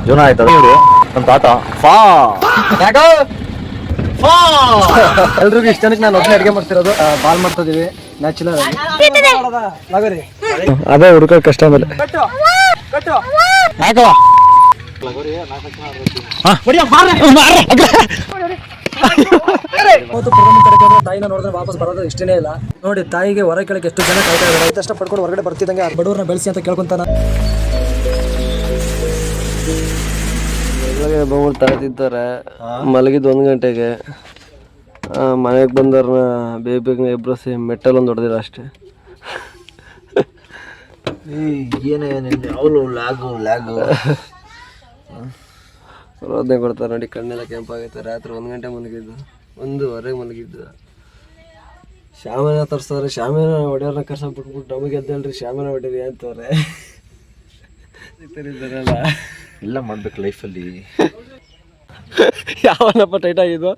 ಜೀವನ ಆಯ್ತದ ಇವರು ನಮ್ಮ ತಾತ ಫಾ ಯಾಕೋ ಫಾ ಎಲ್ರಿಗೂ ಇಷ್ಟ ಜನಕ್ಕೆ ನಾನು ಒಬ್ಬನೇ ಅಡುಗೆ ಮಾಡ್ತಿರೋದು. ಬಾಲ್ ಮಾಡ್ತಾ ಇದೀವಿ ನ್ಯಾಚುರಲ್ ಆಗಿ. ಅದೇ ಹುಡುಕೋದು ಕಷ್ಟ ಆಮೇಲೆ ಯಾಕೋ ತಾಯಿನ ನೋಡಿದ್ರೆ ವಾಪಸ್ ಬರೋದು ಇಷ್ಟನೇ ಇಲ್ಲ. ನೋಡಿ ತಾಯಿಗೆ ಹೊರ ಕೆಳಗೆ ಎಷ್ಟು ಜನ ಕಾಯ್ತಾ ಇದ್ದಾರೆ. ಕಷ್ಟ ಪಡ್ಕೊಂಡು ಹೊರಗಡೆ ಬರ್ತಿದ್ದಂಗೆ ಬಡವ್ರನ್ನ ಬೆಳೆಸಿ ಅಂತ ಕೇಳ್ಕೊಂತಾನ. ಬಂದ್ಬಿಟ್ಟು ತಡೆದಿದ್ದಾರೆ ಮಲಗಿದ್ದು 1 ಗಂಟೆಗೆ. ಮನೆಗೆ ಬಂದವ್ರನ್ನ ಬೇಗ ಎಬ್ರಸಿ ಮೆಟ್ಟಲ್ ಒಂದು ಹೊಡೆದಿರ ಅಷ್ಟೇ. ರೋದನೆ ಕೊಡ್ತಾರೆ ನೋಡಿ, ಕಣ್ಣೆಲ್ಲ ಕೆಂಪಾಗೈತೆ. ರಾತ್ರಿ 1 ಗಂಟೆ ಮಲಗಿದ್ದು, 1:15 ಮಲಗಿದ್ದು. ಶಾಮಿನ ತರ್ಸ್ತಾರೆ, ಶಾಮಿನ ಹೊಡೆಯೋರ್ನ ಕರ್ಸ ಬಿಟ್ಬಿಟ್ಟು ನಮಗೆ ಎದ್ದೇಳ್ರಿ ಶಾಮಿನ ಹೊಡೀರಿ ಅಂತವ್ರೆ. ಇದ್ದಾರಲ್ಲ ಎಲ್ಲ ಮಾಡ್ಬೇಕು ಲೈಫಲ್ಲಿ. ಯಾವನಪ್ಪ ಟೈಟ್ ಆಗಿದ್ದು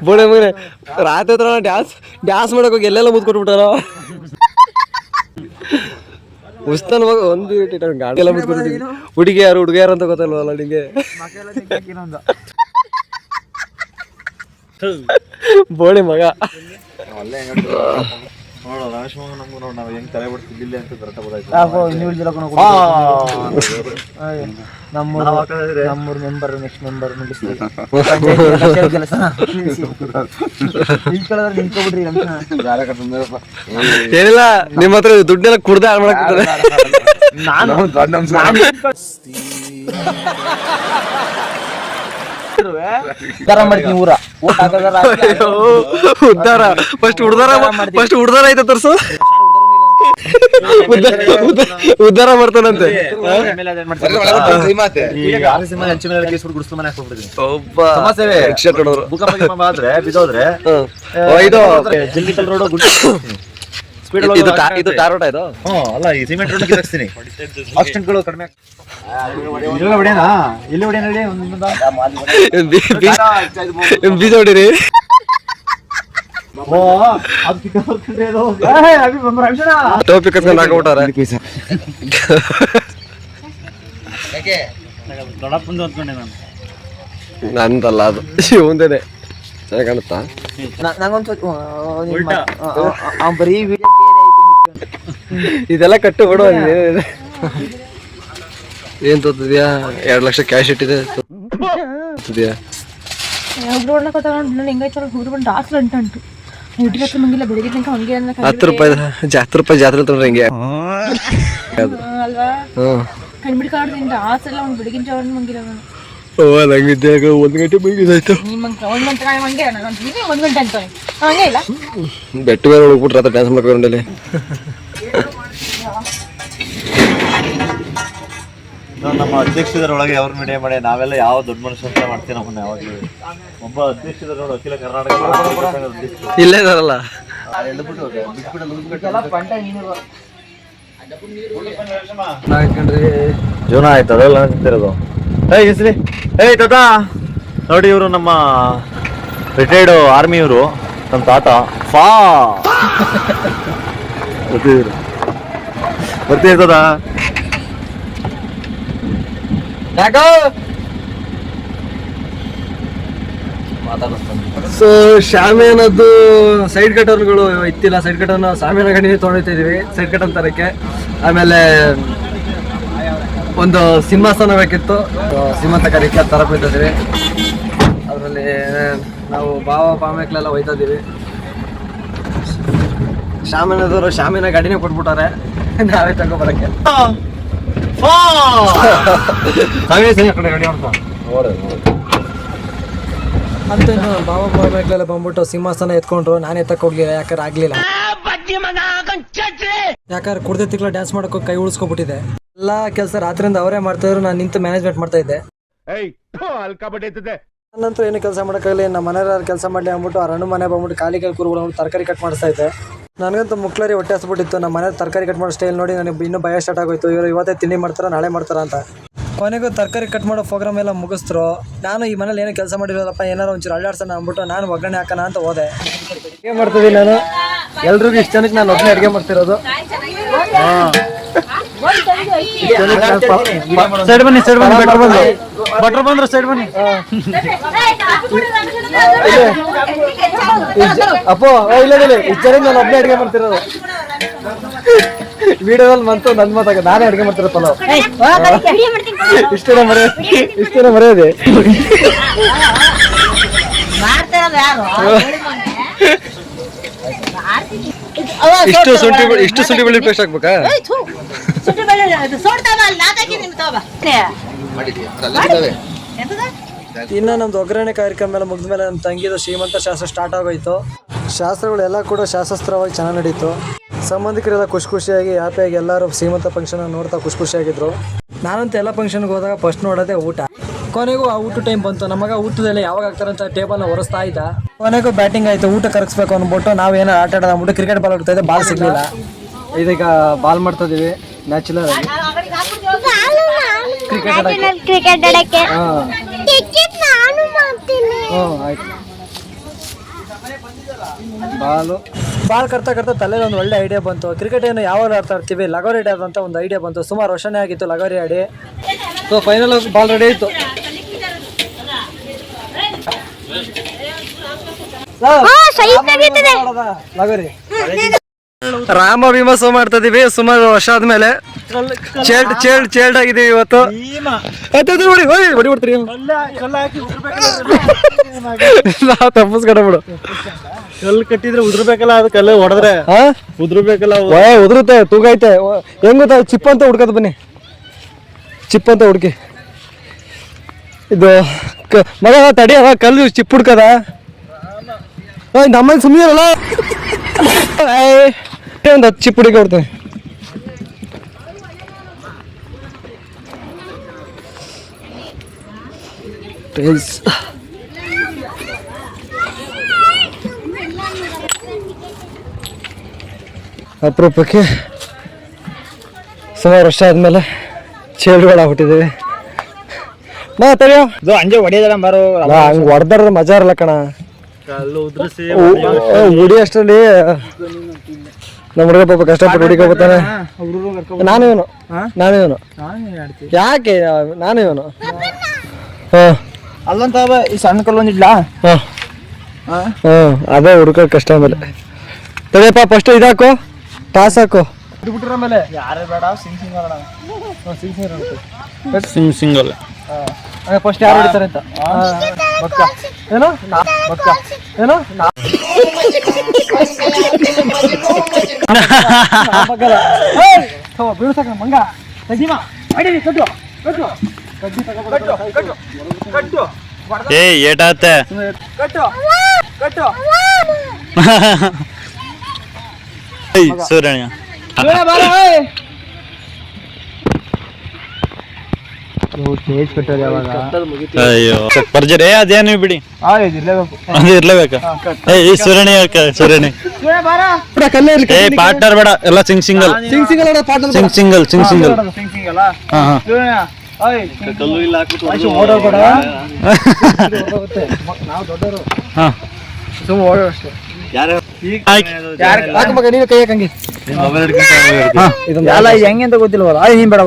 ಬೋಡೆ ಮಗನೆ ರಾತ್ರಿ ಹತ್ರ ಡ್ಯಾನ್ಸ್ ಮಾಡಕ್ ಹೋಗಿ ಎಲ್ಲೆಲ್ಲ ಮುದ್ಕೊಟ್ಬಿಟ್ಟಾರ. ಉಸ್ತಾನ ಮಗ ಒಂದು ಗಾಡಿ ಎಲ್ಲ ಮುದ್ಕೊಟ್ಬಿಟ್ಟಿದ್ವಿ. ಹುಡುಗಿಯಾರು ಅಂತ ಗೊತ್ತಲ್ವಲ್ಲ ನಿಂಗೆ. ಬೋಳಿ ಮಗ ನೋಡೋ ರಮೇಶ್ ಮಗ ನಮ್ಗೆ ನೋಡಿ ನಾವು ಹೆಂಗ್ ತಲೆ ಬಿಡ್ತಿದ್ದಿಲ್ಲ ಅಂತ ಕರೆಕ್ಟ್ ಗೊತ್ತಾಯ್ತು. ನಮ್ಮೂರ್ ಮೆಂಬರ್ ನೆಕ್ಸ್ಟ್ ಮೆಂಬರ್ ಏನಿಲ್ಲ, ನಿಮ್ಮ ಹತ್ರ ದುಡ್ಡೆಲ್ಲ ಕುಡ್ದ ಹಾಳು ಮಾಡಕ್ ಉದ್ದಾರ ಫಸ್ಟ್ ಹುಡ್ದಾರ ಆಯ್ತ ತರ್ಸು. ಉದ್ದಾರ ಮಾಡ್ತಾನಂತೆ. ಆದ್ರೆ ಬಿದ್ದೋದ್ರೆ ಜಿಲ್ಲಿಕಲ್ ರೋಡ್ ಇದು ಟಾರ್ ರೋಡ್ ಇದು. ಅಲ್ಲ ಈ ಸಿಮೆಂಟ್ ರೋಡ್ ಕಿತ್ತಾಕ್ಸ್ತೀನಿ. ಆಕ್ಸಿಡೆಂಟ್ಗಳು ಕಡಿಮೆ. ಬೀಜ ಹೊಡಿರಿ. ಟೋಪಿ ಕಟ್ಕೊಂಡು ಹಾಕೊಂಡ್ಬಿಟ್ಟಾರೆ. ನಂದಲ್ಲ ಅದು, ಇವಂದೇನೆ. ಚೆನ್ನಾಗಿ ಕಾಣುತ್ತಾ? ಇದೆಲ್ಲ ಕಟ್ಟು ಬಿಡು. ಏನ್ ತೋತಿದ್ಯಾ? 2 ಲಕ್ಷ ಕ್ಯಾಶ್ ಇಟ್ಟಿದೆ. 10 ರೂಪಾಯಿ ಜಾತ್ರೆ ತಂದ್ರೆ ಹೆಂಗೆ? ನಂಗಿದ್ದೆ 1 ಗಂಟೆ ಮುಗಿದಾಯ್ತು. ಬೆಟ್ಟ ಮೇಲೆ ಹೋಗ್ಬಿಟ್ರೆ ಡ್ಯಾನ್ಸ್ ಮಾಡ್ಕೊಂಡಲ್ಲಿ. ನಮ್ಮ ಅಧ್ಯಕ್ಷರೊಳಗೆ ಅವ್ರ ಮೀಡಿಯಾ ಮಾಡಿ ನಾವೆಲ್ಲ ಯಾವ ದೊಡ್ಡ ಮನುಷ್ಯ ಅಂತ ಮಾಡ್ತೀವಿ. ನಮ್ಮನ್ನ ಯಾವಾಗಲೂ ಒಬ್ಬ ಅಧ್ಯಕ್ಷರ ನೋಡಿ ಅಖಿಲ ಕರ್ನಾಟಕ ಇಲ್ಲೇ ಇದಾರಲ್ಲ. ಜೀವನ ಆಯ್ತು ಅದೆಲ್ಲ ನಿಂತಿರೋದು. ಹೆಸ್ರಿ ತಾತ ನೋಡಿ, ಇವರು ನಮ್ಮ ರಿಟೈರ್ಡ್ ಆರ್ಮಿ. ಇವರು ನಮ್ಮ ತಾತ ಫಾ ಬರ್ತಿರ್ತದ. ಸೊ ಶಾಮಿಯಾನದ್ದು ಸೈಡ್ ಕಟರ್ಗಳು ಇತ್ತಿಲ್ಲ. ಸೈಡ್ ಕಟರ್ನ ಶಾಮಿಯಾನ ಗಡಿ ತೊಗೊಂಡೋಗ್ತಾ ಇದೀವಿ ಸೈಡ್ ಕಟರ್ ತರಕ್ಕೆ. ಆಮೇಲೆ ಒಂದು ಸಿಂಹಾಸನ ಬೇಕಿತ್ತು, ಸಿಂಹ ತರಕ್ಕೆ ತರಕ್ ಹೋಗ್ತಾ ಇದೀವಿ. ಅದರಲ್ಲಿ ನಾವು ಬಾಮೆಕ್ಲೆಲ್ಲ ಹೋಯ್ತಾ ಇದೀವಿ. ಶಾಮಿಯಾನದವರು ಶಾಮಿಯಾನ ಗಾಡಿನೇ ಕೊಟ್ಬಿಟ್ಟಾರೆ, ನಾವೇ ತಗೋ ಬರಕ್ಕೆ. ಅಂತ ಬಾಮೆಕ್ಲೆಲ್ಲ ಬಂದ್ಬಿಟ್ಟು ಸಿಂಹಾಸನ ಎತ್ಕೊಂಡ್ರು. ನಾನು ಎತ್ತಕ್ಕೆ ಹೋಗ್ಲಿಲ್ಲ, ಯಾಕಂದ್ರೆ ಆಗ್ಲಿಲ್ಲ. ಯಾಕಂದ್ರೆ ಕುಡ್ದೆ ತಿಕ್ಲ ಡ್ಯಾನ್ಸ್ ಮಾಡಕ್ಕೆ ಕೈ ಉಳಿಸ್ಕೊಬಿಟ್ಟಿದೆ. ಎಲ್ಲ ಕೆಲಸ ರಾತ್ರಿಯಿಂದ ಅವರೇ ಮಾಡ್ತಾ ಇದ್ರು, ನಾನು ನಿಂತು ಮ್ಯಾನೇಜ್ಮೆಂಟ್ ಮಾಡ್ತಾ ಇದ್ದೆ. ನನ್ನಂತರ ಏನು ಕೆಲಸ ಮಾಡೋಕ್ಕಾಗಲಿ, ನಮ್ಮ ಮನೆಯವ್ರು ಕೆಲಸ ಮಾಡಲಿ ಅಂದ್ಬಿಟ್ಟು ಆ ರಣ್ಣು ಮನೆ ಬಂದ್ಬಿಟ್ಟು ಖಾಲಿ ಕೂರ್ಬಿಟ್ಟು ತರಕಾರಿ ಕಟ್ ಮಾಡಿಸ್ತಾ ಇದ್ದೆ. ನನಗಂತೂ ಮುಕ್ಳರಿ ಹೊಟ್ಟೆ ಹಸ್ಬಿಟ್ಟಿತ್ತು. ನಮ್ಮ ಮನೆ ತರಕಾರಿ ಕಟ್ ಮಾಡೋ ಸ್ಟೈಲ್ ನೋಡಿ ನನಗೆ ಇನ್ನೂ ಭಯ ಸ್ಟಾರ್ಟ್ ಆಗೋಯ್ತು. ಇವರು ಇವತ್ತೇ ತಿಂಡಿ ಮಾಡ್ತಾರ ನಾಳೆ ಮಾಡ್ತಾರ ಅಂತ. ಕೊನೆಗೂ ತರಕಾರಿ ಕಟ್ ಮಾಡೋ ಪ್ರೋಗ್ರಾಮ್ ಎಲ್ಲ ಮುಗಿಸ್ತರು. ನಾನು ಈ ಮನೇಲಿ ಏನೋ ಕೆಲಸ ಮಾಡಿರೋದಪ್ಪ, ಏನಾರು ಒಂಚೂರು ಅಳ್ಳಾಡ್ಸೋಣ ಅಂದ್ಬಿಟ್ಟು ನಾನು ಒಗ್ಗರಣೆ ಹಾಕೋಣ ಅಂತ ಹೋದೆ. ಅಡುಗೆ ಮಾಡ್ತಿದ್ದೀನಿ ನಾನು. ಎಲ್ರಿಗೂ ಇಷ್ಟ ಜನಕ್ಕೆ ನಾನು ಒಬ್ಬನೇ ಅಡುಗೆ ಮಾಡ್ತಿರೋದು. ಸೈಡ್ ಬನ್ನಿ ಭಟ್ರು ಬಂದ್ರು ಸೈಡ್ ಬನ್ನಿ. ಅಪ್ಪೋ ಇಲ್ಲ ಇಷ್ಟರಿಂದ ನಾನು ಒಬ್ಬನೇ ಅಡಿಗೆ ಮಾಡ್ತಿರೋದು. ವಿಡಿಯೋದಲ್ಲಿ ಬಂತು ನನ್ ಮಾತಾಗ ನಾನೇ ಅಡಿಗೆ ಮಾಡ್ತಿರೋ ಪಲಾವ್. ಇಷ್ಟೇನ ಮರೆಯೋದೆ. ಇಷ್ಟು ಶುಂಠಿ ಬೆಳ್ಳುಳ್ಳಿ ಪೇಸ್ಟ್ ಹಾಕ್ಬೇಕಾ? ಇನ್ನು ನಮ್ದು ಒಗ್ಗರಣೆ ಕಾರ್ಯಕ್ರಮ ಎಲ್ಲ ಮುಗಿದ್ಮೇಲೆ ನಮ್ಮ ತಂಗಿದು ಶ್ರೀಮಂತ ಶಾಸ್ತ್ರ ಸ್ಟಾರ್ಟ್ ಆಗೋಯ್ತು. ಶಾಸ್ತ್ರಗಳೆಲ್ಲ ಕೂಡ ಶಾಸ್ತ್ರವಾಗಿ ಚೆನ್ನಾಗಿ ನಡೀತು. ಸಂಬಂಧಿಕರೆಲ್ಲ ಖುಷಿಯಾಗಿ ಹ್ಯಾಪಿಯಾಗಿ ಎಲ್ಲರೂ ಶ್ರೀಮಂತ ಫಂಕ್ಷನ್ ನೋಡ್ತಾ ಖುಷಿಯಾಗಿದ್ರು. ನಾನಂತೂ ಎಲ್ಲ ಫಂಕ್ಷನ್ಗೆ ಹೋದಾಗ ಫಸ್ಟ್ ನೋಡೋದೇ ಊಟ. ಕೊನೆಗೂ ಆ ಊಟ ಟೈಮ್ ಬಂತು. ನಮಗ ಊಟದಲ್ಲಿ ಯಾವಾಗ ಆಗ್ತಾರಂತ ಟೇಬಲ್ನ ಒರೆಸ್ತಾ ಇದ್ದ. ಕೊನೆಗೂ ಬ್ಯಾಟಿಂಗ್ ಆಯ್ತು. ಊಟ ಕರಗಿಸ್ಬೇಕು ಅಂದ್ಬಿಟ್ಟು ನಾವೇನೋ ಆಟ ಆಡೋದು ಅಂದ್ಬಿಟ್ಟು ಕ್ರಿಕೆಟ್ ಬಾಲ್ ಆಡ್ತಾ ಇದ್ದೆ. ಬಾಲ್ ಸಿಗ್ಲಿಲ್ಲ. ಇದೀಗ ಬಾಲ್ ಮಾಡ್ತಾ ಇದೀವಿ ನ್ಯಾಚುರಲ್ ಆಗಿ ಕ್ರಿಕೆಟ್ ಆಡಕ್ಕೆ. ಆಯ್ತು. ಬಾಲ್ ಕರ್ತಾ ತಲೆಯಲ್ಲಿ ಒಂದು ಒಳ್ಳೆ ಐಡಿಯಾ ಬಂತು. ಕ್ರಿಕೆಟ್ ಏನು ಯಾವಾಗ ಆಡ್ತಾ ಇರ್ತೀವಿ, ಲಗೋರಿ ಆಡೋದು ಅಂತ ಒಂದು ಐಡಿಯಾ ಬಂತು. ಸುಮಾರು ವರ್ಷನೇ ಆಗಿತ್ತು ಲಗೋರಿ ಆಡಿ. ಸೊ ಫೈನಲ್ ಬಾಲ್ ರೆಡಿ ಆಯ್ತು. ಲಗೋರಿ ರಾಮ ಭೀಮಸ ಮಾಡ್ತಾ ಇದೀವಿ. ಸುಮಾರು ವರ್ಷ ಆದ್ಮೇಲೆ ಚೇಲ್ಡ್ ಆಗಿದೀವಿ ಇವತ್ತು. ಹೊಡಿಬಿಡ್ತೀರಿ ನಾವು ತಪ್ಪಿಸ್ಕೊಡ ಬಿಡು. ಕಲ್ಲು ಕಟ್ಟಿದ್ರೆ ಉದ್ರಬೇಕಲ್ಲ, ಅದು ಕಲ್ಲು ಹೊಡೆದ್ರೆ ಉದ್ರಬೇಕಲ್ಲ. ಉದುರುತ್ತೆ, ತೂಗೈತೆ. ಹೆಂಗ್ ಗೊತ್ತಾ, ಚಿಪ್ ಅಂತ ಹುಡ್ಕದ್ ಬನ್ನಿ. ಚಿಪ್ ಅಂತ ಹುಡ್ಕಿ. ಇದು ಮಗ ತಡಿ ಅದ ಕಲ್ಲು ಚಿಪ್ ಹುಡ್ಕದ. ನಮ್ಮಲ್ಲಿ ಸುಮ್ಮನೆ ಇರಲ್ಲ. ಒಂದು 10 ಚಿಪ್ ಹುಡುಕಿ ಕೊಡ್ತೇನೆ. ಅಪರೂಪಕ್ಕೆ ಸುಮಾರು ವರ್ಷ ಆದ್ಮೇಲೆ ಚೇಳುಗಳಾಗ್ಬಿಟ್ಟಿದ್ದೀವಿ. ತಡಿಯೋ ಹಂಗೆ ಹೊಡಿಯೋದ ಬಾರೋ. ಹಂಗೆ ಹೊಡೆದಾರ ಮಜಾ ಇರಲ್ಲ ಕಣ. ಹುಡಿ ಅಷ್ಟರಲ್ಲಿ ನಮ್ಮ ಹುಡುಗ ಪಾಪ ಕಷ್ಟಪಟ್ಟು ಹುಡುಕೋತಾನೆ. ನಾನು ಯಾಕೆ ನಾನು ಇವನು ಅಲ್ಲಂತ ಈ ಸಣ್ಣ ಕಲ್ಲೊಂದಿಡ್ಲಾ. ಅದೇ ಹುಡುಕ ಕಷ್ಟ. ಆಮೇಲೆ ತಡಿಯಪ್ಪ ಫಸ್ಟ್ ಇದಾಕು, ಟಾಸ್ ಹಾಕು. ಬಿಟ್ಬಿಟ್ರ ಆಮೇಲೆ ಯಾರೇ ಬೇಡ, ಸಿಂಗಲ್ ಫಸ್ಟ್ ಯಾರು ಹೊಡಿತಾರೆ ಅಂತ. ಏನು ಬೀಳ್ಸಕ ಮಂಗ ಏಟಾತ್ತೆ ಸೂರ್ಯ ಅಯ್ಯೋ ಪರ್ಜರಿ ಅದೇನು ಬಿಡಿ, ಅದು ಇರ್ಲೇಬೇಕಾ. ಈ ಸೂರ್ಯಣಿ ಪಾರ್ಟ್ನರ್ ಬೇಡ, ಎಲ್ಲ ಸಿಂಗಲ್. ಹೆಂಗೆ ಅಂತ ಗೊತ್ತಿಲ್ವಲ್ಲ. ನೀನ್ ಬೇಡ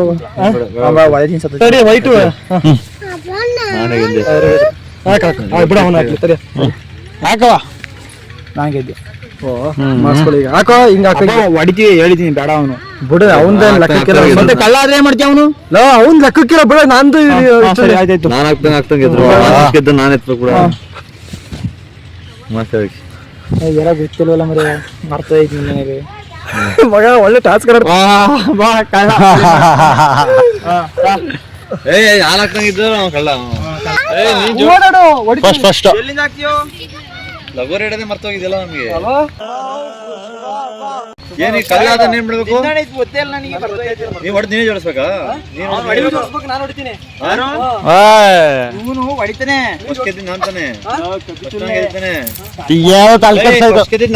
ವೈಟು ಹಾಕವ ನಾಗಿದ್ದೆ. ಹಾಕೋ ಹಿಂಗ ಹೊಡಿತೀವಿ ಹೇಳಿದೀನಿ. ಬೇಡ ಅವನು ಬಿಡ, ಅವನ ಲೆಕ್ಕಕ್ಕಿಲ್ಲ. ಮತ್ತೆ ಕಳ್ಳ ಆದ್ರೆ ಮಾಡ್ತೀಯ ಅವನು. ಅವ್ನ್ ಲೆಕ್ಕಕ್ಕಿಲ್ಲ ಬಿಡ. ನಂದು ಆಯ್ತಾಯ್ತು. ನಾನು ನಾನು ಎತ್ಬೇಕು ಕೂಡ ಯಾರ ಗೊತ್ತಿಲ್ವಲ್ಲ ಮರಿ. ಮಾಡ್ತಾ ಇದ್ದೀನಿ ನನಗೆ ಮಗ. ಒಳ್ಳೆ ಟಾಸ್ಕ್ ಲಗೋರಿ ಹಿಡದೆ ಮರ್ತೋಗಿದ್ಯಲ್ಲ ನಮ್ಗೆ. ಏನ್ ಕಲ್ಲ ಅದ ನೇಮ್ ಬಿಡ್ಬೇಕು. ನೀವ್ ಹೊಡೆದ್ ನೀವೇ ಜೋಡಿಸ್ಬೇಕಾ?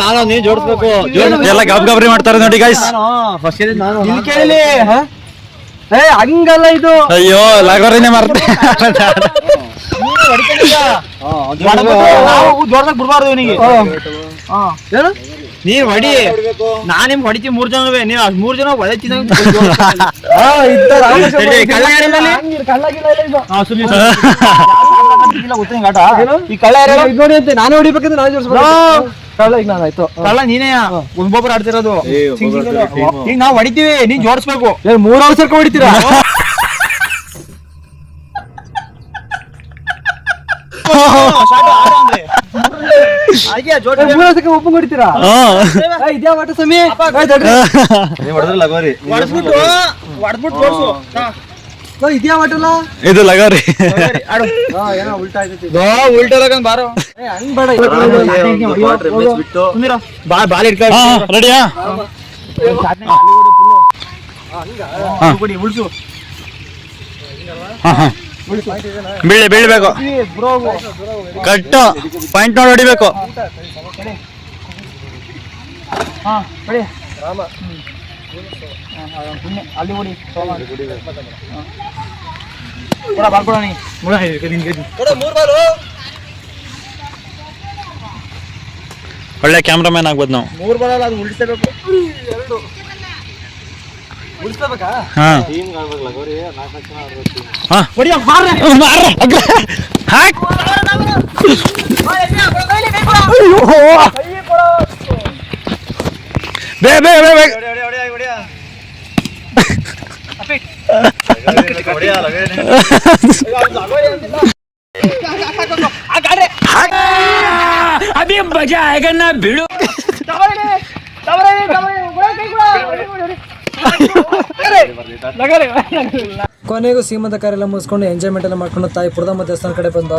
ನಾನು ನೀವ್ ಜೋಡಿಸ್ಬೇಕು. ಎಲ್ಲ ಗಬ್ರಿ ಮಾಡ್ತಾರೆ ನೋಡಿ ಗೈಸ್. ಹಂಗಲ್ಲ ಇದು. ಅಯ್ಯೋ ಲಗೋರಿನೇ ಮರ್ತೆ. ಜೋರ್ದಾಗ ಬಿಡ್ಬಾರ್ದು ಇವನಿಗೆ. ನೀವ್ ಹೊಡಿ ನಾನ್ ನಿಮ್ಗೆ ಹೊಡಿತೀವಿ 3 ಜನವೇ ನೀವು 3 ಜನ ಹೊಡಿತೀನಿ ಈ ಕಳ್ಳ ನೋಡಿ ಅಂತ ನಾನು ಹೊಡಿಬೇಕಂದ್ರೆ ನಾನು ಜೋಡಿಸ್ಬೇಕು ಕಳ್ಳ ಈಗ ನಾನಾಯ್ತು ಕಳ್ಳ ನೀನೇ ಒಬ್ಬೊಬ್ರು ಆಡ್ತಿರೋದು ಈಗ ನಾವ್ ಹೊಡಿತೀವಿ ನೀನ್ ಜೋಡಿಸ್ಬೇಕು 3 ಅವಸರಕ್ಕೆ ಹೊಡಿತೀರಾ ಒಬ್ಬ ಹೊಡಿತೀರಾ ಇದ್ಯಾ ವಾಟ ಸಮಿ ಲಗೋರಿ ಇದ್ಯಾ ವಾಟಲ್ಲ ಇದು ಲಗೋರಿ ಏನೋ ಉಲ್ಟಾ ಆಯ್ತೈತಿ ಉಲ್ಟಾ ಬಾರೋ ಹಂಗ್ ಬೇಡ ಬಾಲ್ ಇಟ್ಕೊ ರೆಡಿಯಾ ಉಳ್ಸು ಬೀಳ್ಬೇಕು ಕಟ್ಟು ಪಾಯಿಂಟ್ ನೋಡಿ ಹೊಡಿಬೇಕು ಅಲ್ಲಿ ಓಡಿ ಒಳ್ಳೆ ಕ್ಯಾಮ್ರಾಮನ್ ಆಗ್ಬೋದು ನಾವು 3 ಬರಲ್ಲ ಅದು ಉಳಿಸಬೇಕು ಉಳಿಸ್ಬೇಕಾ ಹಾ ಅಭಿ ಮಜಾ ಆएगा ना भिड़ो ಕೊನೆಗೂ ಸೀಮಂತ ಕಾರ್ಯ ಮುಗಿಸ್ಕೊಂಡು ಎಂಜಾಯ್ಮೆಂಟ್ ಎಲ್ಲ ಮಾಡ್ಕೊಂಡು ತಾಯಿ ಪುರದಮ್ಮ ದೇವಸ್ಥಾನ ಕಡೆ ಬಂದ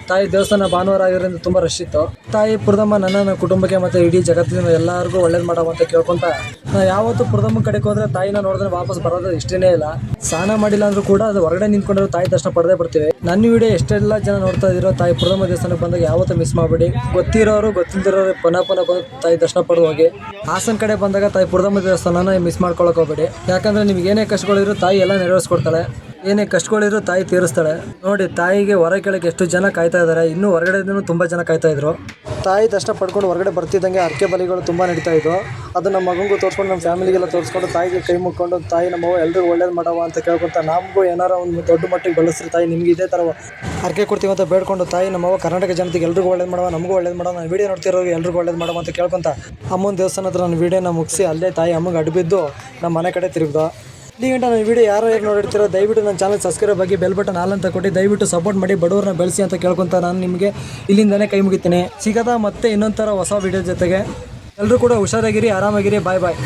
ತಾಯಿ ದೇವಸ್ಥಾನ ಭಾನುವಾರ ಆಗಿರೋದ್ರಿಂದ ತುಂಬಾ ರಶ್ ಇತ್ತು ತಾಯಿ ಪುರದಮ್ಮ ನನ್ನ ಕುಟುಂಬಕ್ಕೆ ಮತ್ತೆ ಇಡೀ ಜಗತ್ತಿನ ಎಲ್ಲರಿಗೂ ಒಳ್ಳೇದ್ ಮಾಡವ ಅಂತ ಕೇಳ್ಕೊಂತ ನಾ ಯಾವತ್ತು ಪುರದಮ್ಮ ಕಡೆಗೆ ಹೋದ್ರೆ ತಾಯಿನ ನೋಡಿದ್ರೆ ವಾಪಸ್ ಬರೋದು ಇಷ್ಟೇನೇ ಇಲ್ಲ ಸ್ನಾನ ಮಾಡಿಲ್ಲ ಅಂದ್ರೂ ಕೂಡ ಅದು ಹೊರಗಡೆ ನಿಂತ್ಕೊಂಡಿರೋ ತಾಯಿ ದರ್ಶನ ಪಡೆದೇ ಬರ್ತೀವಿ ನನ್ನ ವಿಡಿಯೋ ಎಷ್ಟೆಲ್ಲ ಜನ ನೋಡ್ತಾ ಇದ್ದೀರೋ ತಾಯಿ ಪುರದಮ್ಮ ದೇವಸ್ಥಾನಕ್ಕೆ ಬಂದಾಗ ಯಾವತ್ತೂ ಮಿಸ್ ಮಾಡಬೇಡಿ ಗೊತ್ತಿರೋರು ಗೊತ್ತಿಲ್ದಿರೋರು ಪುನಃ ಬಂದು ತಾಯಿ ದರ್ಶನ ಪಡೆದು ಹೋಗಿ ಹಾಸನ ಕಡೆ ಬಂದಾಗ ತಾಯಿ ಪುರದಮ್ಮ ದೇವಸ್ಥಾನನ ಮಿಸ್ ಮಾಡ್ಕೊಳಕ್ ಹೋಗ್ಬೇಡಿ ಯಾಕಂದ್ರೆ ನಿಮ್ಗೆ ಏನೇ ಕಷ್ಟಗಳಿರೋ ತಾಯಿ ಎಲ್ಲ ನೆರವೇರಿಸ್ಕೊಡ್ತಾಳೆ ಏನೇ ಕಷ್ಟಗಳಿರೋ ತಾಯಿ ತೀರಿಸ್ತಾಳೆ ನೋಡಿ ತಾಯಿಗೆ ಹೊರ ಕೆಳಗೆ ಎಷ್ಟು ಜನ ಕಾಯ್ತಾ ಇದ್ದಾರೆ ಇನ್ನೂ ಹೊರಗಡೆ ತುಂಬಾ ಜನ ಕಾಯ್ತಾ ಇದ್ರು ತಾಯಿ ದರ್ಶನ ಪಡ್ಕೊಂಡು ಹೊರಗಡೆ ಬರ್ತಿದ್ದಂಗೆ ಅರ್ಕೆ ಬಲಿಗಳು ತುಂಬಾ ನಡೀತಾ ಇದ್ವು ಅದು ನಮ್ಮ ಮಗಂಗೂ ತೋರಿಸ್ಕೊಂಡು ನಮ್ಮ ಫ್ಯಾಮಿಲಿಗೆಲ್ಲ ತೋರಿಸ್ಕೊಂಡು ತಾಯಿಗೆ ಕೈ ಮುಕ್ಕೊಂಡು ತಾಯಿ ನಮ್ಮವ್ವ ಎಲ್ರಿಗೂ ಒಳ್ಳೇದು ಮಾಡವ ಅಂತ ಕೇಳ್ಕೊಂತ ನಮಗೂ ಏನಾರ ಒಂದು ದೊಡ್ಡ ಮಟ್ಟಿಗೆ ಬೆಳೆಸ್ರಿ ತಾಯಿ ನಿಮ್ಗೆ ಇದೇ ಥರ ಅರ್ಕೆ ಕೊಡ್ತೀವಿ ಅಂತ ಬೇಡ್ಕೊಂಡು ತಾಯಿ ನಮ್ಮವ್ವ ಕರ್ನಾಟಕ ಜನತೆಗೆ ಎಲ್ರಿಗೂ ಒಳ್ಳೇದು ಮಾಡವ ನಮಗೂ ಒಳ್ಳೇದು ಮಾಡವ ನಾನು ವೀಡಿಯೋ ನೋಡ್ತಿರೋರು ಎಲ್ರಿಗೂ ಒಳ್ಳೇದು ಮಾಡವ ಅಂತ ಕೇಳ್ಕೊಂತ ಅಮ್ಮನ ದೇವಸ್ಥಾನ ಹತ್ರ ನಾನು ವೀಡಿಯೋನ ಮುಗಿಸಿ ಅಲ್ಲೇ ತಾಯಿ ಅಮ್ಮಗೆ ಅಡ್ಬಿದ್ದು ನಮ್ಮ ಮನೆ ಕಡೆ ತಿರುಗ್ದು ಇಲ್ಲಿ ಗಂಟೆ ನನ್ನ ವೀಡಿಯೋ ಯಾರು ನೋಡಿರ್ತೀರೋ ದಯವಿಟ್ಟು ನನ್ನ ಚಾನಲ್ ಸಬ್ಸ್ಕ್ರೈಬ್ ಆಗಿ ಬೆಲ್ ಬಟನ್ ಆಲ್ ಅಂತ ಕೊಟ್ಟು ದಯವಿಟ್ಟು ಸಪೋರ್ಟ್ ಮಾಡಿ ಬಡವ್ರನ್ನ ಬೆಳೆಸಿ ಅಂತ ಕೇಳ್ಕೊಂತ ನಾನು ನಿಮಗೆ ಇಲ್ಲಿಂದನೇ ಕೈ ಮುಗಿತೀನಿ ಸಿಗದ ಮತ್ತೆ ಇನ್ನೊಂಥರ ಹೊಸ ವೀಡಿಯೋ ಜೊತೆಗೆ ಎಲ್ಲರೂ ಕೂಡ ಹುಷಾರಾಗಿರಿ ಆರಾಮಾಗಿರಿ ಬಾಯ್ ಬಾಯ್